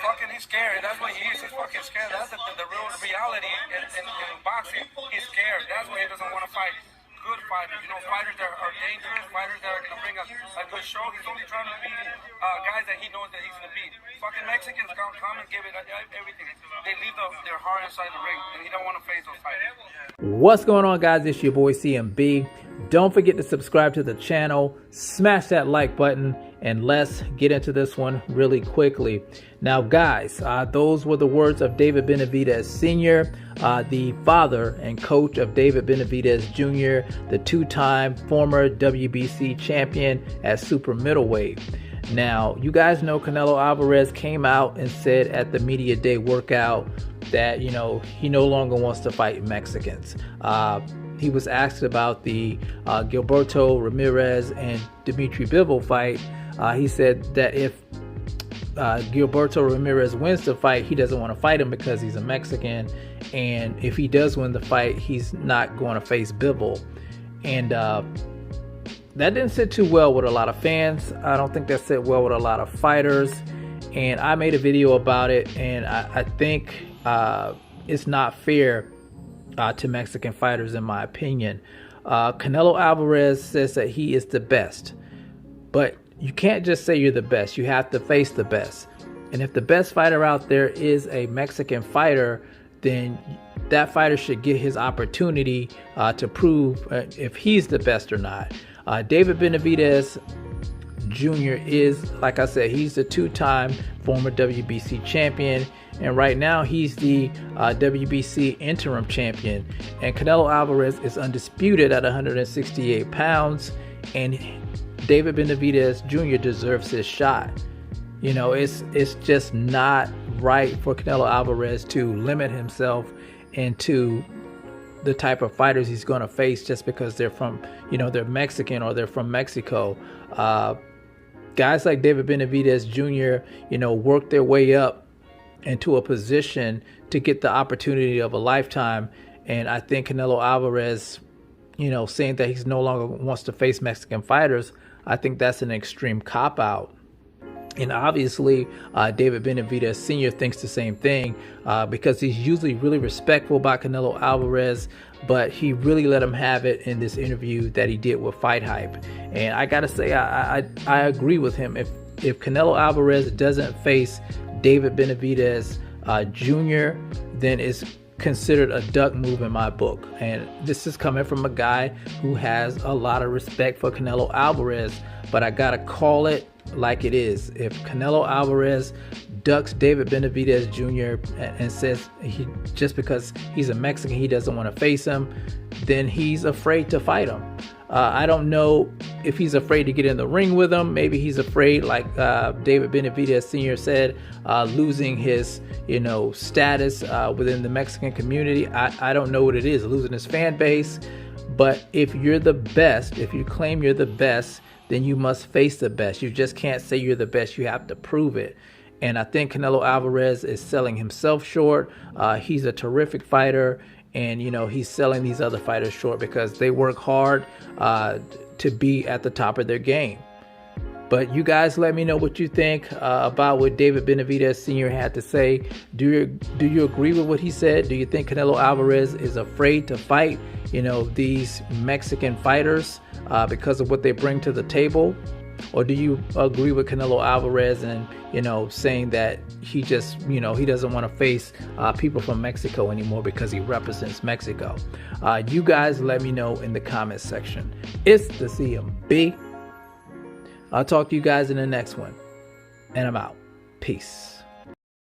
fucking, he's scared. That's what he is. He's fucking scared. That's the real reality in boxing. He's scared. That's why he doesn't want to fight good fighters. You know, fighters that are dangerous, fighters that are going to bring a good show. He's only trying to beat guys that he knows that he's going to beat. Fucking Mexicans come and give it everything. They leave their heart inside the ring, and he don't want to face those fighters. What's going on, guys? It's your boy CMB. Don't forget to subscribe to the channel, smash that like button, and let's get into this one really quickly. Now, guys, those were the words of David Benavidez Sr., the father and coach of David Benavidez Jr., the two-time former WBC champion at super middleweight. Now, you guys know Canelo Alvarez came out and said at the media day workout that, you know, he no longer wants to fight Mexicans. He was asked about the Gilberto Ramirez and Dimitri Bivol fight. He said that if Gilberto Ramirez wins the fight, he doesn't want to fight him because he's a Mexican, and if he does win the fight, he's not going to face Bivol. And that didn't sit too well with a lot of fans. I don't think that sit well with a lot of fighters, and I made a video about it, and I think it's not fair to Mexican fighters, in my opinion. Canelo Alvarez says that he is the best, but you can't just say you're the best. You have to face the best. And if the best fighter out there is a Mexican fighter, then that fighter should get his opportunity to prove if he's the best or not. David Benavidez Jr. is, like I said, he's the two-time former WBC champion, and right now he's the WBC interim champion. And Canelo Alvarez is undisputed at 168 pounds, and David Benavidez Jr. deserves his shot. You know, it's just not right for Canelo Alvarez to limit himself into the type of fighters he's going to face just because they're from, you know, they're Mexican or they're from Mexico. Guys like David Benavidez Jr., you know, work their way up into a position to get the opportunity of a lifetime. And I think Canelo Alvarez, you know, saying that he's no longer wants to face Mexican fighters, I think that's an extreme cop-out. And obviously, David Benavidez Sr. thinks the same thing because he's usually really respectful about Canelo Alvarez, but he really let him have it in this interview that he did with Fight Hype. And I gotta say, I agree with him. If Canelo Alvarez doesn't face David Benavidez Jr., then it's considered a duck move in my book. And this is coming from a guy who has a lot of respect for Canelo Alvarez, but I gotta call it like it is. If Canelo Alvarez ducks David Benavidez Jr. and says he just because he's a Mexican he doesn't want to face him, then he's afraid to fight him. I don't know if he's afraid to get in the ring with him. Maybe he's afraid, like David Benavidez Sr. said, losing his, you know, status within the Mexican community. I don't know what it is, losing his fan base. But if you're the best, if you claim you're the best, then you must face the best. You just can't say you're the best. You have to prove it. And I think Canelo Alvarez is selling himself short. He's a terrific fighter. And, you know, he's selling these other fighters short because they work hard to be at the top of their game. But you guys let me know what you think about what David Benavidez Sr. had to say. Do you agree with what he said? Do you think Canelo Alvarez is afraid to fight, you know, these Mexican fighters because of what they bring to the table? Or do you agree with Canelo Alvarez and, you know, saying that he just, you know, he doesn't want to face people from Mexico anymore because he represents Mexico? You guys let me know in the comments section. It's the CMB. I'll talk to you guys in the next one. And I'm out. Peace.